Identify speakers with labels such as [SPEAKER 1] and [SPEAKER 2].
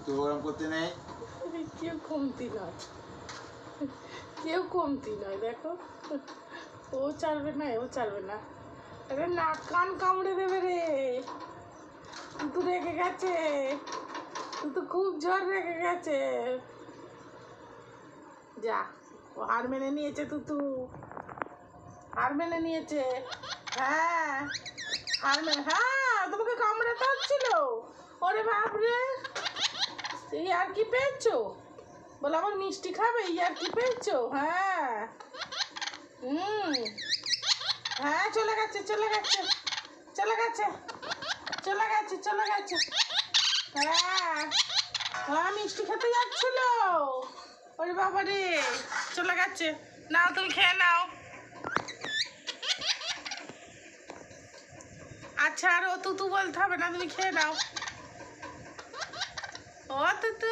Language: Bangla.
[SPEAKER 1] তুতু ওরম করতে নেই।
[SPEAKER 2] কেউ কমতি নয়, কেউ কমতি নয়। দেখো ও ছাড়বে না, এও ছাড়বে না। আরে নাক কান কামড়ে দেবে রে। তুতু রেগে গেছে, তুতু খুব জোর রেগে গেছে। যা, ও হার মেনে নিয়েছে, তুতু হার মেনে নিয়েছে। হ্যাঁ হ্যাঁ, তোমাকে কামড়াতে হচ্ছিল। ওরে বাপরে, আর কি পেয়েছো? বলে আমার মিষ্টি খাবে, আর কি পেয়েছো? হ্যাঁ হ্যাঁ, চলে গেছে চলে গেছে চলে গেছে চলে গেছে চলে গেছে। হ্যাঁ হ্যাঁ, মিষ্টি খেতে যাচ্ছিল। ওরে বাবা রে, চলে গেছে। নাও তুমি খেয়ে নাও। আচ্ছা, আর ও তুতু বলতে হবে না, তুমি খেয়ে নাও। ও তুতু।